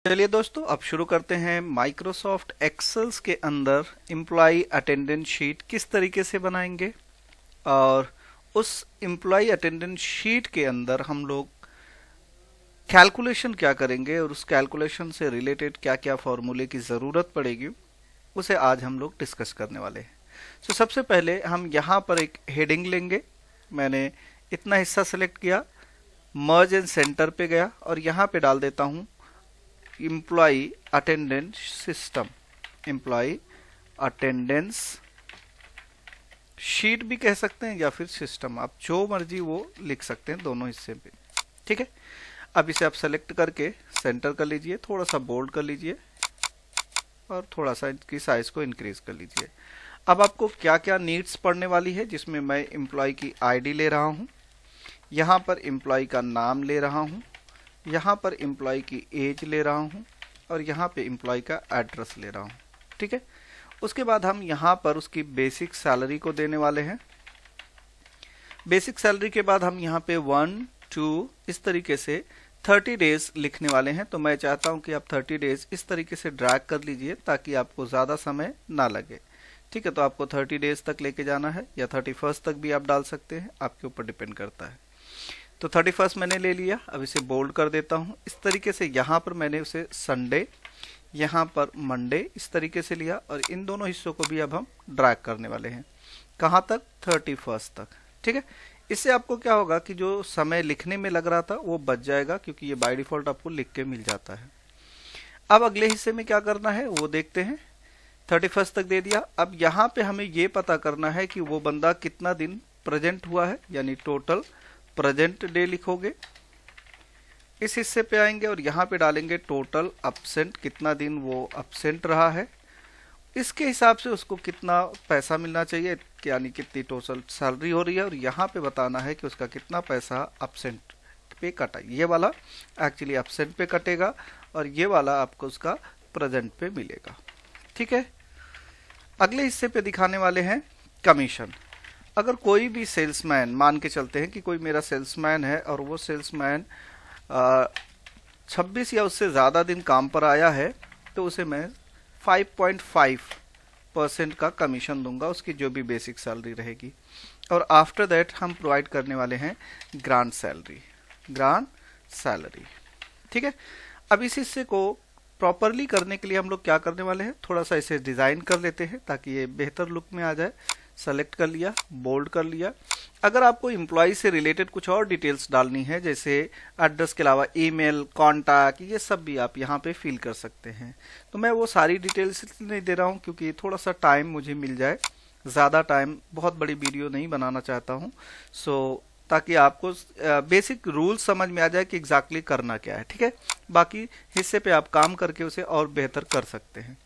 चलिए दोस्तों, अब शुरू करते हैं। माइक्रोसॉफ्ट एक्सेल्स के अंदर एम्प्लॉय अटेंडेंस शीट किस तरीके से बनाएंगे और उस एम्प्लॉय अटेंडेंस शीट के अंदर हम लोग कैलकुलेशन क्या करेंगे और उस कैलकुलेशन से रिलेटेड क्या क्या फॉर्मूले की ज़रूरत पड़ेगी, उसे आज हम लोग डिस्कस करने वाले हैं। सबसे पहले हम यहाँ पर एक हेडिंग लेंगे। मैंने इतना हिस्सा सेलेक्ट किया, मर्ज एंड सेंटर पे गया और यहाँ पे डाल देता हूँ employee attendance system, employee attendance sheet भी कह सकते हैं या फिर सिस्टम, आप जो मर्जी वो लिख सकते हैं दोनों हिस्से पे। ठीक है, अब इसे आप सेलेक्ट करके सेंटर कर लीजिए, थोड़ा सा बोल्ड कर लीजिए और थोड़ा सा इसकी साइज को इंक्रीज कर लीजिए। अब आपको क्या क्या नीड्स पड़ने वाली है, जिसमें मैं एम्प्लॉय की आईडी ले रहा हूँ, यहाँ पर एम्प्लॉय का नाम ले रहा हूँ, यहाँ पर एम्प्लॉय की एज ले रहा हूँ और यहाँ पे एम्प्लॉय का एड्रेस ले रहा हूँ। ठीक है, उसके बाद हम यहाँ पर उसकी बेसिक सैलरी को देने वाले हैं। बेसिक सैलरी के बाद हम यहाँ पे 1 2 इस तरीके से 30 डेज लिखने वाले हैं। तो मैं चाहता हूँ कि आप 30 डेज इस तरीके से ड्रैग कर लीजिए ताकि आपको ज़्यादा समय ना लगे। ठीक है, तो आपको 30 डेज तक लेके जाना है या 31st तक भी आप डाल सकते हैं, आपके ऊपर डिपेंड करता है। तो 31st मैंने ले लिया, अब इसे बोल्ड कर देता हूँ। इस तरीके से यहाँ पर मैंने उसे संडे, यहाँ पर मंडे इस तरीके से लिया और इन दोनों हिस्सों को भी अब हम ड्रैग करने वाले हैं। कहाँ तक? 31st तक। ठीक है, इससे आपको क्या होगा कि जो समय लिखने में लग रहा था वो बच जाएगा, क्योंकि ये बाय डिफॉल्ट आपको लिख के मिल जाता है। अब अगले हिस्से में क्या करना है वो देखते हैं। 31st तक दे दिया। अब यहाँ पे हमें ये पता करना है कि वो बंदा कितना दिन प्रेजेंट हुआ है, यानी टोटल प्रेजेंट डे लिखोगे। इस हिस्से पे आएंगे और यहाँ पे डालेंगे टोटल अब्सेंट, कितना दिन वो अब्सेंट रहा है, इसके हिसाब से उसको कितना पैसा मिलना चाहिए, यानी कितनी टोटल सैलरी हो रही है, और यहाँ पे बताना है कि उसका कितना पैसा अब्सेंट पे कटा। ये वाला एक्चुअली अब्सेंट पे कटेगा और ये वाला आपको उसका प्रेजेंट पे मिलेगा। ठीक है, अगले हिस्से पे दिखाने वाले हैं कमीशन। अगर कोई भी सेल्समैन, मान के चलते हैं कि कोई मेरा सेल्समैन है और वो सेल्समैन 26 या उससे ज़्यादा दिन काम पर आया है, तो उसे मैं 5.5% का कमीशन दूंगा, उसकी जो भी बेसिक सैलरी रहेगी। और आफ्टर दैट हम प्रोवाइड करने वाले हैं ग्रांट सैलरी, ग्रांट सैलरी। ठीक है, अब इस हिस्से को प्रॉपरली करने के लिए हम लोग क्या करने वाले हैं, थोड़ा सा इसे डिज़ाइन कर लेते हैं ताकि ये बेहतर लुक में आ जाए। सेलेक्ट कर लिया, बोल्ड कर लिया। अगर आपको एम्प्लॉय से रिलेटेड कुछ और डिटेल्स डालनी है, जैसे एड्रेस के अलावा ईमेल, कॉन्टैक्ट, ये सब भी आप यहाँ पे फिल कर सकते हैं। तो मैं वो सारी डिटेल्स नहीं दे रहा हूँ क्योंकि थोड़ा सा टाइम मुझे मिल जाए, ज़्यादा टाइम, बहुत बड़ी वीडियो नहीं बनाना चाहता हूँ। ताकि आपको बेसिक रूल समझ में आ जाए कि एग्जैक्टली करना क्या है। ठीक है, बाकी हिस्से पे आप काम करके उसे और बेहतर कर सकते हैं।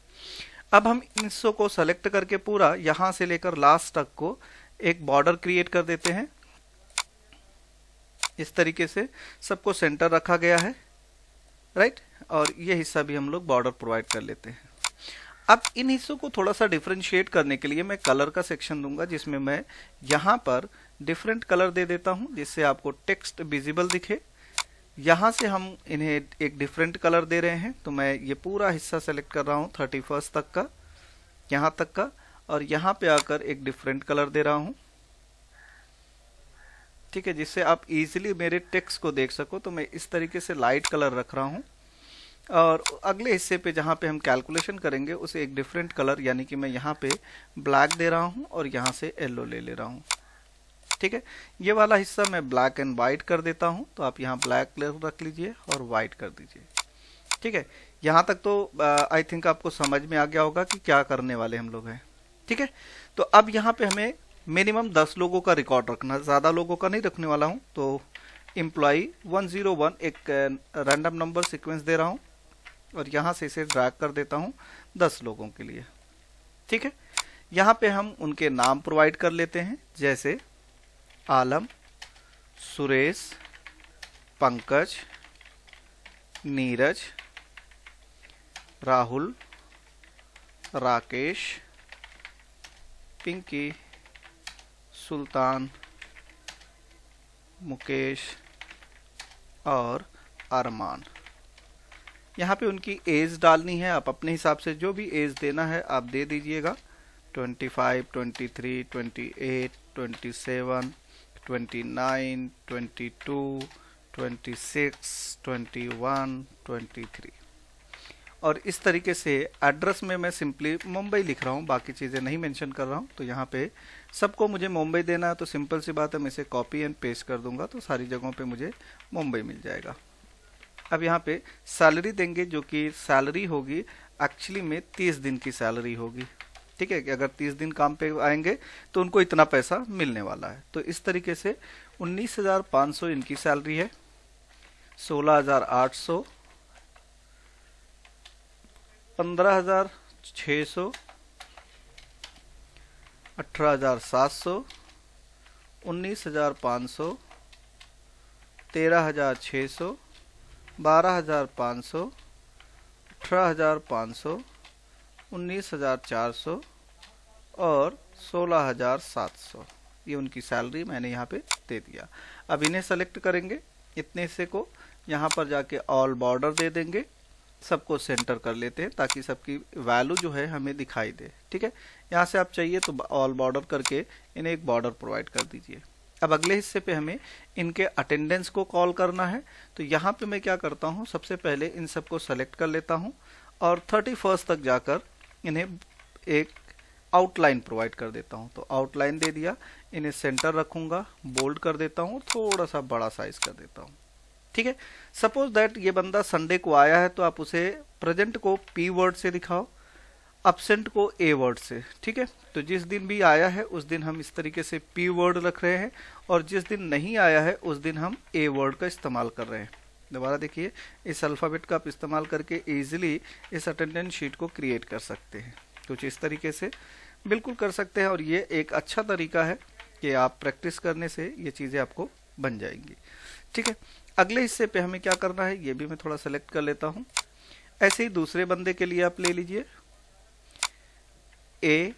अब हम इन हिस्सों को सेलेक्ट करके पूरा यहाँ से लेकर लास्ट तक को एक बॉर्डर क्रिएट कर देते हैं। इस तरीके से सबको सेंटर रखा गया है, राइट, और ये हिस्सा भी हम लोग बॉर्डर प्रोवाइड कर लेते हैं। अब इन हिस्सों को थोड़ा सा डिफ्रेंशिएट करने के लिए मैं कलर का सेक्शन दूंगा, जिसमें मैं यहाँ पर डिफरेंट कलर दे देता हूँ जिससे आपको टेक्स्ट विजिबल दिखे। यहाँ से हम इन्हें एक डिफरेंट कलर दे रहे हैं, तो मैं ये पूरा हिस्सा सेलेक्ट कर रहा हूँ 31st तक का, यहाँ तक का, और यहाँ पे आकर एक डिफरेंट कलर दे रहा हूँ। ठीक है, जिससे आप इजीली मेरे टेक्स्ट को देख सको। तो मैं इस तरीके से लाइट कलर रख रहा हूँ और अगले हिस्से पे जहाँ पे हम कैलकुलेशन करेंगे उसे एक डिफरेंट कलर, यानी कि मैं यहाँ पे ब्लैक दे रहा हूँ और यहाँ से येलो ले रहा हूँ। ठीक है, ये वाला हिस्सा मैं ब्लैक एंड वाइट कर देता हूँ, तो आप यहाँ ब्लैक कलर रख लीजिए और वाइट कर दीजिए। ठीक है, यहाँ तक तो आई थिंक आपको समझ में आ गया होगा कि क्या करने वाले हम लोग हैं। ठीक है, तो अब यहाँ पे हमें मिनिमम 10 लोगों का रिकॉर्ड रखना, ज़्यादा लोगों का नहीं रखने वाला हूँ। तो एम्प्लॉय 101 एक रैंडम नंबर सीक्वेंस दे रहा हूँ और यहाँ से इसे ड्रैग कर देता हूँ 10 लोगों के लिए। ठीक है, यहाँ पे हम उनके नाम प्रोवाइड कर लेते हैं, जैसे आलम, सुरेश, पंकज, नीरज, राहुल, राकेश, पिंकी, सुल्तान, मुकेश और अरमान। यहाँ पे उनकी एज डालनी है, आप अपने हिसाब से जो भी एज देना है आप दे दीजिएगा। 25, 23, 28, 27, 29, 22, 26, 21, 23। और इस तरीके से एड्रेस में मैं सिंपली मुंबई लिख रहा हूँ, बाकी चीज़ें नहीं मेंशन कर रहा हूँ। तो यहाँ पे सबको मुझे मुंबई देना है, तो सिंपल सी बात है, मैं इसे कॉपी एंड पेस्ट कर दूंगा तो सारी जगहों पे मुझे मुंबई मिल जाएगा। अब यहाँ पे सैलरी देंगे, जो कि सैलरी होगी एक्चुअली में 30 दिन की सैलरी होगी। ठीक है कि अगर 30 दिन काम पे आएंगे तो उनको इतना पैसा मिलने वाला है। तो इस तरीके से 19,500 इनकी सैलरी है, 16,800, 15,600, 18,700, 19,500, 13,600, 12,500, 18,500, 19,400 और 16,700। ये उनकी सैलरी मैंने यहाँ पे दे दिया। अब इन्हें सेलेक्ट करेंगे, इतने से को यहाँ पर जाके ऑल बॉर्डर दे देंगे, सबको सेंटर कर लेते हैं ताकि सबकी वैल्यू जो है हमें दिखाई दे। ठीक है, यहाँ से आप चाहिए तो ऑल बॉर्डर करके इन्हें एक बॉर्डर प्रोवाइड कर दीजिए। अब अगले हिस्से पे हमें इनके अटेंडेंस को कॉल करना है। तो यहाँ पे मैं क्या करता हूँ, सबसे पहले इन सबको सेलेक्ट कर लेता हूँ और 31 तक जाकर इन्हें एक आउटलाइन प्रोवाइड कर देता हूँ। तो आउटलाइन दे दिया, इन्हें सेंटर रखूंगा, बोल्ड कर देता हूँ, थोड़ा सा बड़ा साइज कर देता हूँ। ठीक है, सपोज दैट ये बंदा संडे को आया है तो आप उसे प्रेजेंट को पी वर्ड से दिखाओ, अब्सेंट को ए वर्ड से। ठीक है, तो जिस दिन भी आया है उस दिन हम इस तरीके से पी वर्ड रख रहे हैं और जिस दिन नहीं आया है उस दिन हम ए वर्ड का इस्तेमाल कर रहे हैं। दोबारा देखिए, इस अल्फ़ाबेट का आप इस्तेमाल करके इजीली इस अटेंडेंस शीट को क्रिएट कर सकते हैं। कुछ इस तरीके से बिल्कुल कर सकते हैं और ये एक अच्छा तरीका है कि आप प्रैक्टिस करने से ये चीज़ें आपको बन जाएंगी। ठीक है, अगले हिस्से पे हमें क्या करना है ये भी मैं थोड़ा सेलेक्ट कर लेता हूँ। ऐसे ही दूसरे बंदे के लिए आप ले लीजिए, A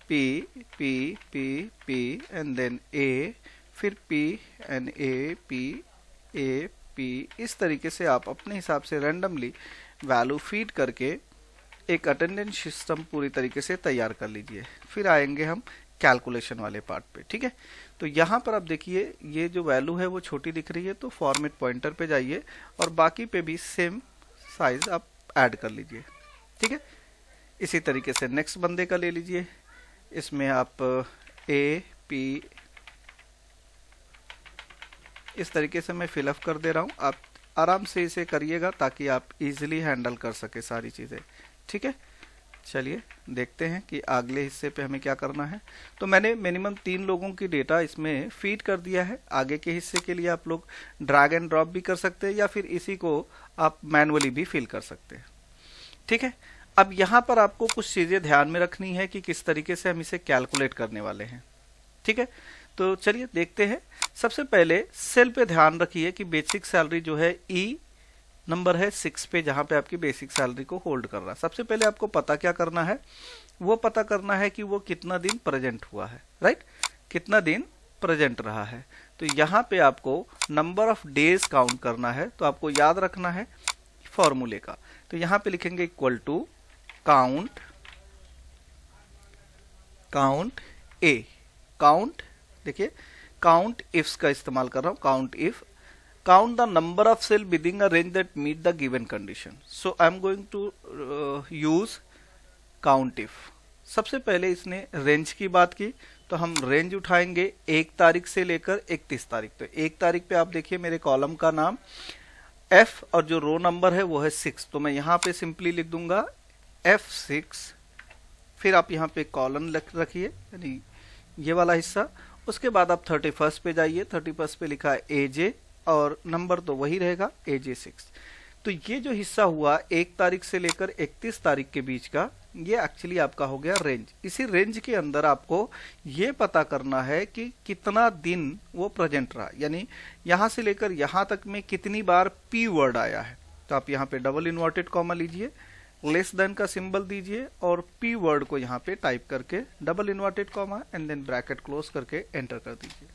P P P P and then A, फिर पी एंड ए पी। इस तरीके से आप अपने हिसाब से रैंडमली वैल्यू फीड करके एक अटेंडेंस सिस्टम पूरी तरीके से तैयार कर लीजिए। फिर आएंगे हम कैलकुलेशन वाले पार्ट पे। ठीक है, तो यहाँ पर आप देखिए ये जो वैल्यू है वो छोटी दिख रही है, तो फॉर्मेट पॉइंटर पे जाइए और बाकी पे भी सेम साइज आप ऐड कर लीजिए। ठीक है, इसी तरीके से नेक्स्ट बंदे का ले लीजिए, इसमें आप ए पी इस तरीके से मैं फिलअप कर दे रहा हूँ। आप आराम से इसे करिएगा ताकि आप इजीली हैंडल कर सके सारी चीज़ें। ठीक है, चलिए देखते हैं कि अगले हिस्से पे हमें क्या करना है। तो मैंने मिनिमम 3 लोगों की डेटा इसमें फीड कर दिया है। आगे के हिस्से के लिए आप लोग ड्रैग एंड ड्रॉप भी कर सकते हैं या फिर इसी को आप मैनुअली भी फिल कर सकते हैं। ठीक है, अब यहाँ पर आपको कुछ चीज़ें ध्यान में रखनी है कि किस तरीके से हम इसे कैलकुलेट करने वाले हैं। ठीक है, तो चलिए देखते हैं। सबसे पहले सेल पे ध्यान रखिए कि बेसिक सैलरी जो है ई नंबर है 6 पे, जहां पे आपकी बेसिक सैलरी को होल्ड कर रहा है। सबसे पहले आपको पता क्या करना है, वो पता करना है कि वो कितना दिन प्रेजेंट हुआ है, राइट, कितना दिन प्रेजेंट रहा है। तो यहाँ पे आपको नंबर ऑफ डेज काउंट करना है। तो आपको याद रखना है फॉर्मूले का। तो यहाँ पे लिखेंगे equal to count A, count, देखिए काउंट इफ्स का इस्तेमाल कर रहा हूँ, count if, count the number of cell within a range that meet the given condition. So I am going to use count if. सबसे पहले इसने रेंज की बात की तो हम रेंज उठाएंगे 1 तारीख से लेकर 31 तारीख। तो 1 तारीख पे आप देखिए मेरे कॉलम का नाम F और जो रो नंबर है वो है 6। तो मैं यहाँ पे सिंपली लिख दूंगा F6। फिर आप यहाँ पे कॉलन रखिए, यानी ये वाला हिस्सा। उसके बाद आप 31 पे जाइए, 31 पे लिखा है AJ और नंबर तो वही रहेगा AJ6। तो ये जो हिस्सा हुआ 1 तारीख से लेकर 31 तारीख के बीच का, ये एक्चुअली आपका हो गया रेंज। इसी रेंज के अंदर आपको ये पता करना है कि कितना दिन वो प्रेजेंट रहा, यानी यहां से लेकर यहां तक में कितनी बार पी वर्ड आया है। तो आप यहाँ पे डबल इन्वर्टेड कॉमा लीजिए, लेस देन का सिंबल दीजिए और पी वर्ड को यहाँ पे टाइप करके double inverted comma and then bracket close करके एंटर कर दीजिए।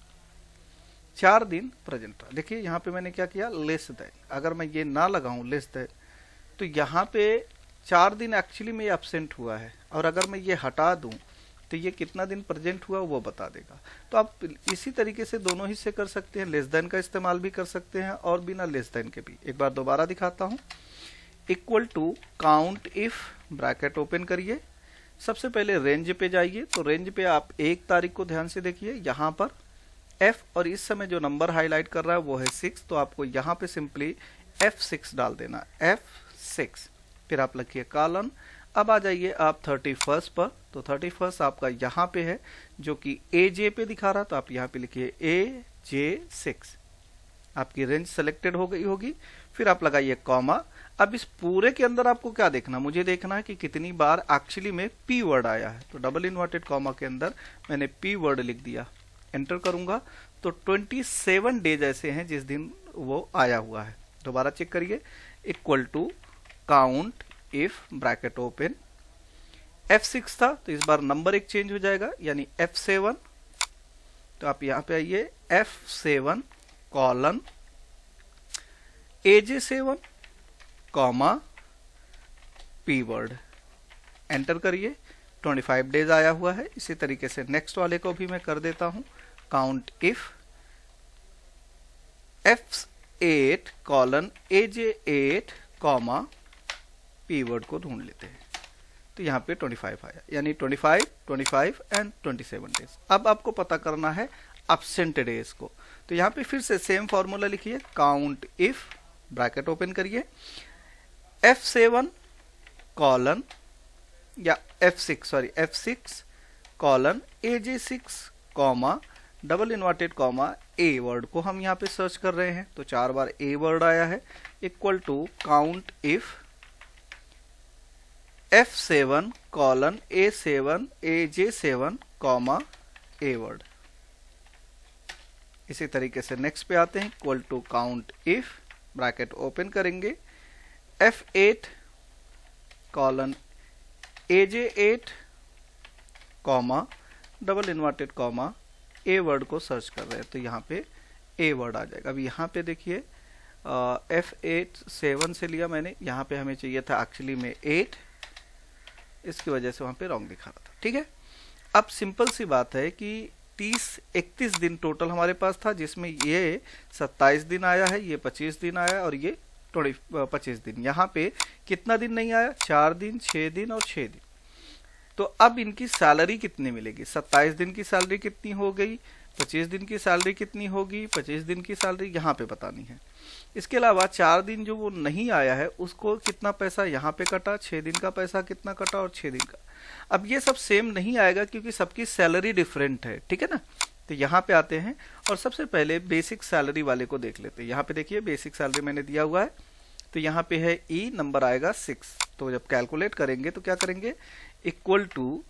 4 दिन प्रेजेंट रहा। देखिए यहाँ पे मैंने क्या किया, लेस देन। अगर मैं ये ना लगाऊं लेस देन तो यहाँ पे 4 दिन एक्चुअली में एब्सेंट हुआ है, और अगर मैं ये हटा दूं तो ये कितना दिन प्रेजेंट हुआ वो बता देगा। तो आप इसी तरीके से दोनों हिस्से कर सकते हैं, लेस देन का इस्तेमाल भी कर सकते हैं और बिना लेस देन के भी। एक बार दोबारा दिखाता हूँ। Equal to count if, bracket open करिए, सबसे पहले रेंज पे जाइए। तो रेंज पे आप 1 तारीख को ध्यान से देखिए, यहाँ पर F और इस समय जो नंबर हाईलाइट कर रहा है वो है 6, तो आपको यहाँ पे सिंपली F6 डाल देना, F6। फिर आप लिखिए कॉलन। अब आ जाइए आप 31 पर, तो 31 आपका यहाँ पे है जो कि AJ पे दिखा रहा, तो आप यहाँ पे लिखिए AJ6। आपकी रेंज सेलेक्टेड हो गई होगी। फिर आप लगाइए कॉमा। अब इस पूरे के अंदर आपको क्या देखना, मुझे देखना है कि कितनी बार एक्चुअली में P वर्ड आया है। तो डबल इन्वर्टेड कॉमा के अंदर मैंने P वर्ड लिख दिया, एंटर करूंगा तो 27 डेज ऐसे हैं जिस दिन वो आया हुआ है। दोबारा चेक करिए, equal to count if, bracket open, F6 था तो इस बार नंबर एक चेंज हो जाएगा यानी F7। तो आप यहां पे आइए, F7 colon AJ7 comma P word, enter करिए। 25 डेज आया हुआ है। इसी तरीके से नेक्स्ट वाले को भी मैं कर देता हूं, count if F8 colon AJ8 comma P word को ढूंढ लेते हैं। तो यहाँ पे 25 आया, यानी 25, 25 एंड 27 डेज। अब आपको पता करना है एब्सेंट डेज को। तो यहाँ पे फिर से सेम फॉर्मूला लिखिए, काउंट इफ, ब्रैकेट ओपन करिए, F7 कॉलन या F6 colon AJ6 comma double inverted comma A word को हम यहाँ पे सर्च कर रहे हैं। तो 4 बार A वर्ड आया है, equal to count if F7 colon A7 AJ7 comma A word. इसी तरीके से नेक्स्ट पे आते हैं, equal to count if, bracket open करेंगे, F8 colon AJ8 comma double inverted comma A word को सर्च कर रहे हैं। तो यहाँ पे A वर्ड आ जाएगा। अब यहाँ पे देखिए F8 7 से लिया मैंने, यहाँ पे हमें चाहिए था एक्चुअली में 8, इसकी वजह से वहां पे रॉन्ग दिखा रहा था। ठीक है, अब सिंपल सी बात है कि 31 दिन टोटल हमारे पास था, जिसमें ये 27 दिन आया है, ये 25 दिन आया और ये 25 दिन। यहाँ पे कितना दिन नहीं आया, 4 दिन, 6 दिन और 6 दिन। तो अब इनकी सैलरी कितनी मिलेगी, 27 दिन की सैलरी कितनी हो गई, 25 दिन की सैलरी कितनी होगी, 25 दिन की सैलरी यहाँ पे बतानी है। इसके अलावा 4 दिन जो वो नहीं आया है उसको कितना पैसा यहाँ पे कटा, 6 दिन का पैसा कितना कटा और 6 दिन का। अब ये सब सेम नहीं आएगा क्योंकि सबकी सैलरी डिफरेंट है, ठीक है ना। तो यहाँ पे आते हैं और सबसे पहले बेसिक सैलरी वाले को देख लेते हैं। यहाँ पे देखिए बेसिक सैलरी मैंने दिया हुआ है, तो यहाँ पे है ई, नंबर आएगा 6। तो जब कैलकुलेट करेंगे तो क्या करेंगे, इक्वल टू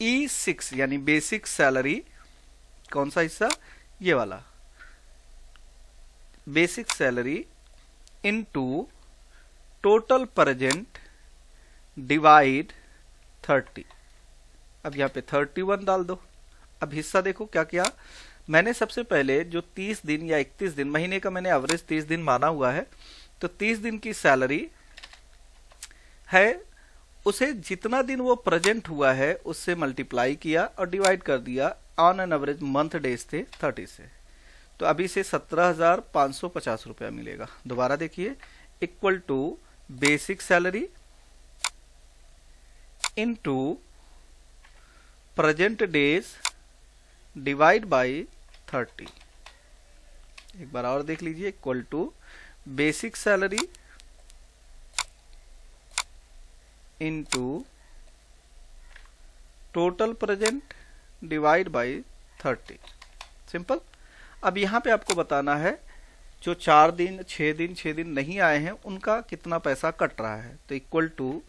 E6 यानी बेसिक सैलरी, कौन सा हिस्सा, ये वाला, basic salary into total present divide 30। अब यहाँ पे 31 डाल दो। अब हिस्सा देखो क्या किया मैंने, सबसे पहले जो 30 दिन या 31 दिन, महीने का मैंने एवरेज 30 दिन माना हुआ है, तो 30 दिन की सैलरी है, उसे जितना दिन वो प्रेजेंट हुआ है उससे मल्टीप्लाई किया और डिवाइड कर दिया, on an average month days थे 30 से। तो अभी से 17,550 रुपया मिलेगा। दोबारा देखिए, equal to basic salary into present days divide by 30। एक बार और देख लीजिए, equal to basic salary into total present divide by 30। Simple. अब यहाँ पे आपको बताना है जो 4 दिन 6 दिन 6 दिन नहीं आए हैं उनका कितना पैसा कट रहा है। तो equal to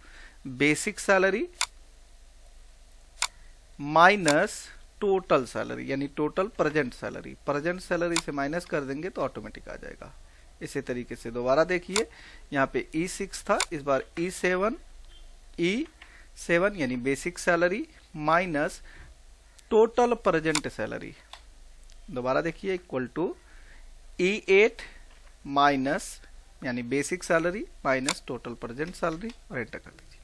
basic salary minus total salary यानी total present salary, present salary से माइनस कर देंगे तो ऑटोमेटिक आ जाएगा। इसी तरीके से दोबारा देखिए, यहाँ पे E6 था, इस बार E7 यानी basic salary minus total present salary. दोबारा देखिए, इक्वल टू E8 माइनस यानी basic salary minus total present salary, और एंटर कर दीजिए।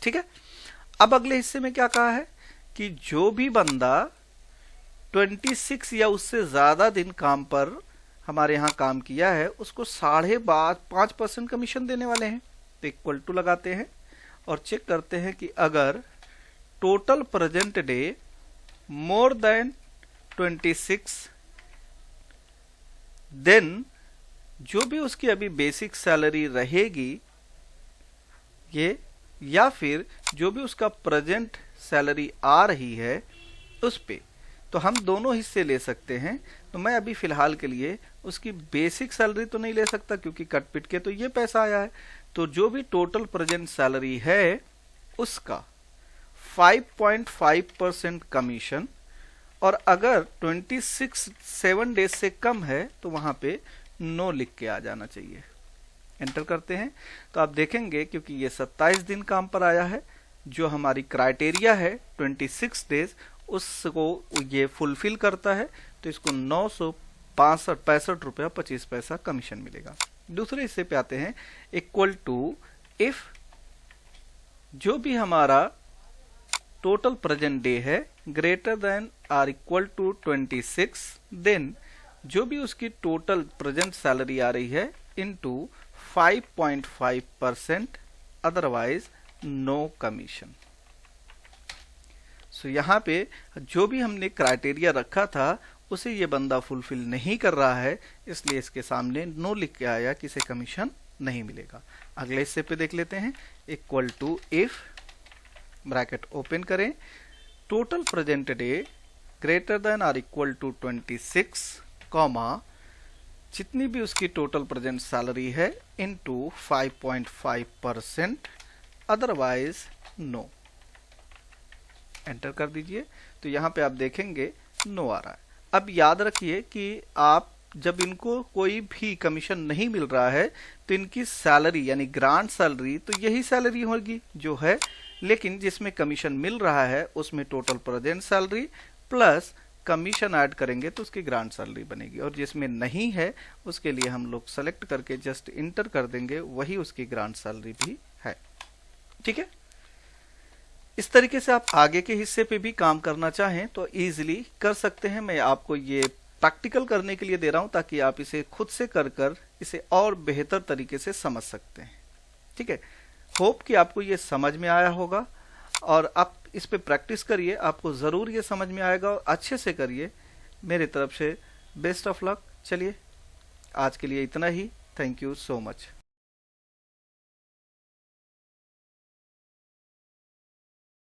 ठीक है, अब अगले हिस्से में क्या कहा है कि जो भी बंदा 26 या उससे ज्यादा दिन काम पर हमारे यहाँ काम किया है उसको 5.5% कमीशन देने वाले हैं। तो इक्वल टू लगाते हैं और चेक करते हैं कि अगर total present day more than 26, then जो भी उसकी अभी बेसिक सैलरी रहेगी ये, या फिर जो भी उसका प्रेजेंट सैलरी आ रही है उस पे, तो हम दोनों हिस्से ले सकते हैं। तो मैं अभी फिलहाल के लिए उसकी बेसिक सैलरी तो नहीं ले सकता क्योंकि कट पिट के तो ये पैसा आया है। तो जो भी टोटल प्रेजेंट सैलरी है उसका 5.5% कमीशन, और अगर 7 डेज से कम है तो वहां पे नो लिख के आ जाना चाहिए। एंटर करते हैं तो आप देखेंगे क्योंकि ये 27 दिन काम पर आया है, जो हमारी क्राइटेरिया है 26 डेज उसको ये फुलफिल करता है, तो इसको 965 रुपया 25 पैसा कमीशन मिलेगा। दूसरे हिस्से पे आते हैं, इक्वल टू इफ जो भी हमारा टोटल प्रेजेंट डे है greater than or equal to 26, then जो भी उसकी टोटल प्रेजेंट सैलरी आ रही है into 5.5%, otherwise no commission. So यहाँ पे जो भी हमने क्राइटेरिया रखा था उसे ये बंदा फुलफिल नहीं कर रहा है, इसलिए इसके सामने नो लिख के आया कि इसे कमीशन नहीं मिलेगा। अगले हिस्से पे देख लेते हैं, equal to if bracket open करें, total present day greater than or equal to 26, comma जितनी भी उसकी टोटल प्रेजेंट सैलरी है इनटू 5.5%, अदरवाइज नो। एंटर कर दीजिए तो यहाँ पे आप देखेंगे नो आ रहा है। अब याद रखिए कि आप जब इनको कोई भी कमीशन नहीं मिल रहा है तो इनकी सैलरी यानी ग्रांट सैलरी तो यही सैलरी होगी जो है, लेकिन जिसमें कमीशन मिल रहा है उसमें total present salary plus commission add करेंगे तो उसकी ग्रांट सैलरी बनेगी, और जिसमें नहीं है उसके लिए हम लोग सेलेक्ट करके जस्ट इंटर कर देंगे, वही उसकी ग्रांट सैलरी भी है। ठीक है, इस तरीके से आप आगे के हिस्से पे भी काम करना चाहें तो इजीली कर सकते हैं। मैं आपको ये प्रैक्टिकल करने के लिए दे रहा हूं ताकि आप इसे खुद से कर इसे और बेहतर तरीके से समझ सकते हैं। ठीक है, होप कि आपको ये समझ में आया होगा और आप इस पे प्रैक्टिस करिए, आपको जरूर ये समझ में आएगा और अच्छे से करिए। मेरी तरफ से बेस्ट ऑफ लक। चलिए आज के लिए इतना ही। Thank you so much.